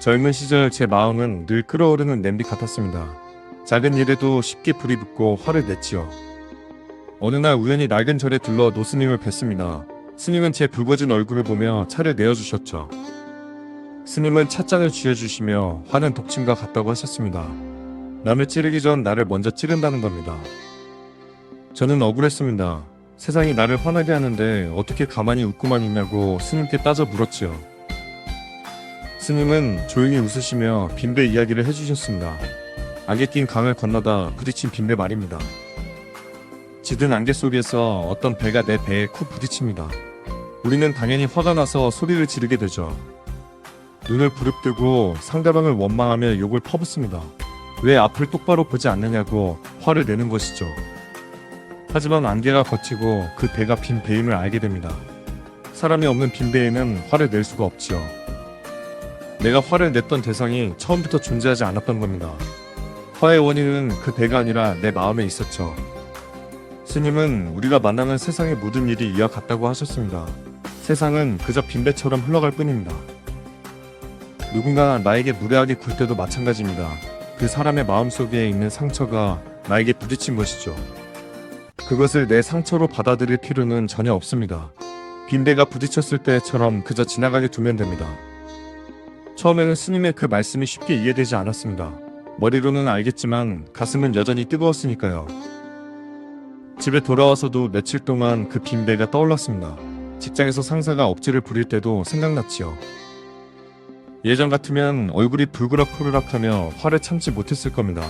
젊은 시절 제 마음은 늘 끓어오르는 냄비 같았습니다. 작은 일에도 쉽게 불이 붙고 화를 냈지요. 어느 날 우연히 낡은 절에 들러 노스님을 뵀습니다. 스님은 제 붉어진 얼굴을 보며 차를 내어주셨죠. 스님은 찻잔을 쥐어주시며 화는 독침과 같다고 하셨습니다. 남을 찌르기 전 나를 먼저 찌른다는 겁니다. 저는 억울했습니다. 세상이 나를 화나게 하는데 어떻게 가만히 웃고만 있냐고 스님께 따져 물었지요. 스님은 조용히 웃으시며 빈배 이야기를 해주셨습니다. 안개 낀 강을 건너다 부딪힌 빈배 말입니다. 짙은 안개 속에서 어떤 배가 내 배에 쿡 부딪힙니다. 우리는 당연히 화가 나서 소리를 지르게 되죠. 눈을 부릅뜨고 상대방을 원망하며 욕을 퍼붓습니다. 왜 앞을 똑바로 보지 않느냐고 화를 내는 것이죠. 하지만 안개가 걷히고 그 배가 빈 배임을 알게 됩니다. 사람이 없는 빈 배에는 화를 낼 수가 없지요. 내가 화를 냈던 대상이 처음부터 존재하지 않았던 겁니다. 화의 원인은 그 배가 아니라 내 마음에 있었죠. 스님은 우리가 만나는 세상의 모든 일이 이와 같다고 하셨습니다. 세상은 그저 빈배처럼 흘러갈 뿐입니다. 누군가 나에게 무례하게 굴 때도 마찬가지입니다. 그 사람의 마음속에 있는 상처가 나에게 부딪힌 것이죠. 그것을 내 상처로 받아들일 필요는 전혀 없습니다. 빈배가 부딪혔을 때처럼 그저 지나가게 두면 됩니다. 처음에는 스님의 그 말씀이 쉽게 이해되지 않았습니다. 머리로는 알겠지만 가슴은 여전히 뜨거웠으니까요. 집에 돌아와서도 며칠 동안 그 빈배가 떠올랐습니다. 직장에서 상사가 억지를 부릴 때도 생각났지요. 예전 같으면 얼굴이 불그락푸르락하며 화를 참지 못했을 겁니다.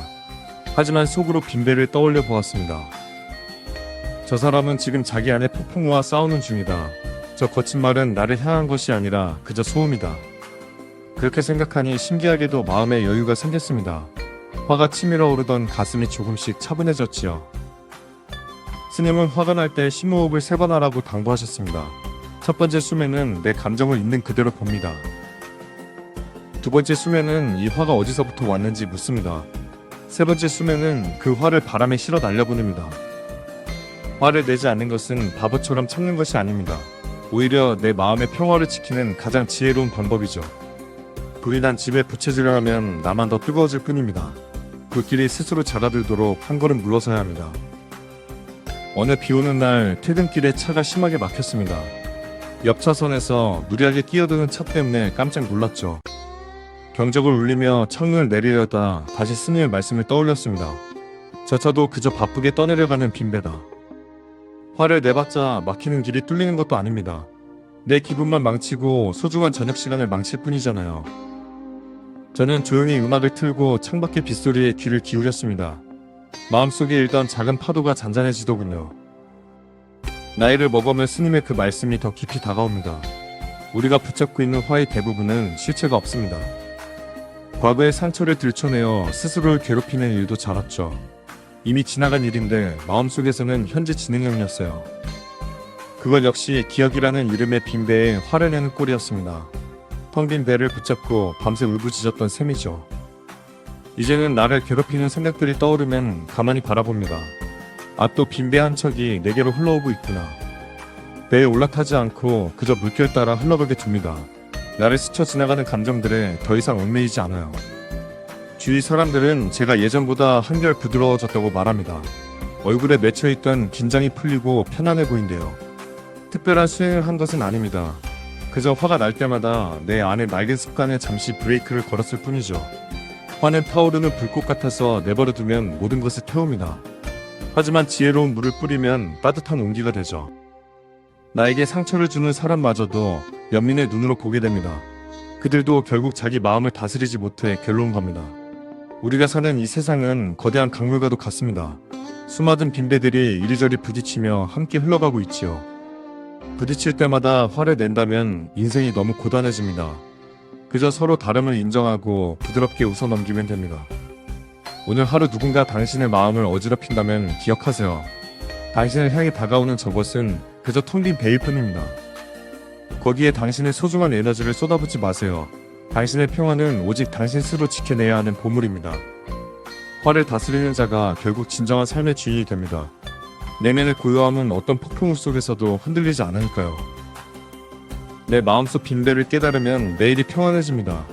하지만 속으로 빈배를 떠올려 보았습니다. 저 사람은 지금 자기 안에 폭풍우와 싸우는 중이다. 저 거친 말은 나를 향한 것이 아니라 그저 소음이다. 그렇게 생각하니 신기하게도 마음에 여유가 생겼습니다. 화가 치밀어 오르던 가슴이 조금씩 차분해졌지요. 스님은 화가 날 때 심호흡을 3번 하라고 당부하셨습니다. 첫 번째 숨에는 내 감정을 있는 그대로 봅니다. 두 번째 숨에는 이 화가 어디서부터 왔는지 묻습니다. 세 번째 숨에는 그 화를 바람에 실어 날려보냅니다. 화를 내지 않는 것은 바보처럼 참는 것이 아닙니다. 오히려 내 마음의 평화를 지키는 가장 지혜로운 방법이죠. 불이 난 집에 부채질을 하면 나만 더 뜨거워질 뿐입니다. 불길이 스스로 자라들도록 한 걸음 물러서야 합니다. 어느 비오는 날 퇴근길에 차가 심하게 막혔습니다. 옆 차선에서 무리하게 끼어드는 차 때문에 깜짝 놀랐죠. 경적을 울리며 창문을 내리려다 다시 스님의 말씀을 떠올렸습니다. 저 차도 그저 바쁘게 떠내려가는 빈배다. 화를 내봤자 막히는 길이 뚫리는 것도 아닙니다. 내 기분만 망치고 소중한 저녁 시간을 망칠 뿐이잖아요. 저는 조용히 음악을 틀고 창밖의 빗소리에 귀를 기울였습니다. 마음속에 일던 작은 파도가 잔잔해지더군요. 나이를 먹으며 스님의 그 말씀이 더 깊이 다가옵니다. 우리가 붙잡고 있는 화의 대부분은 실체가 없습니다. 과거의 상처를 들춰내어 스스로를 괴롭히는 일도 잦았죠. 이미 지나간 일인데 마음속에서는 현재 진행형이었어요. 그건 역시 기억이라는 이름의 빈배에 화를 내는 꼴이었습니다. 텅 빈 배를 붙잡고 밤새 울부짖었던 셈이죠. 이제는 나를 괴롭히는 생각들이 떠오르면 가만히 바라봅니다. 아, 또 빈배 한 척이 내게로 흘러오고 있구나. 배에 올라타지 않고 그저 물결 따라 흘러가게 둡니다. 나를 스쳐 지나가는 감정들에 더 이상 얽매이지 않아요. 주위 사람들은 제가 예전보다 한결 부드러워졌다고 말합니다. 얼굴에 맺혀있던 긴장이 풀리고 편안해 보인대요. 특별한 수행을 한 것은 아닙니다. 그저 화가 날 때마다 내 안의 낡은 습관에 잠시 브레이크를 걸었을 뿐이죠. 화는 타오르는 불꽃 같아서 내버려두면 모든 것을 태웁니다. 하지만 지혜로운 물을 뿌리면 따뜻한 온기가 되죠. 나에게 상처를 주는 사람마저도 연민의 눈으로 보게 됩니다. 그들도 결국 자기 마음을 다스리지 못해 괴로운 겁니다. 우리가 사는 이 세상은 거대한 강물과도 같습니다. 수많은 빈배들이 이리저리 부딪히며 함께 흘러가고 있지요. 부딪힐 때마다 화를 낸다면 인생이 너무 고단해집니다. 그저 서로 다름을 인정하고 부드럽게 웃어넘기면 됩니다. 오늘 하루 누군가 당신의 마음을 어지럽힌다면 기억하세요. 당신을 향해 다가오는 저것은 그저 텅 빈 배일 뿐입니다. 거기에 당신의 소중한 에너지를 쏟아붓지 마세요. 당신의 평화는 오직 당신 스스로 지켜내야 하는 보물입니다. 화를 다스리는 자가 결국 진정한 삶의 주인이 됩니다. 내면의 고요함은 어떤 폭풍우 속에서도 흔들리지 않으니까요. 내 마음속 빈배를 깨달으면 매일이 평안해집니다.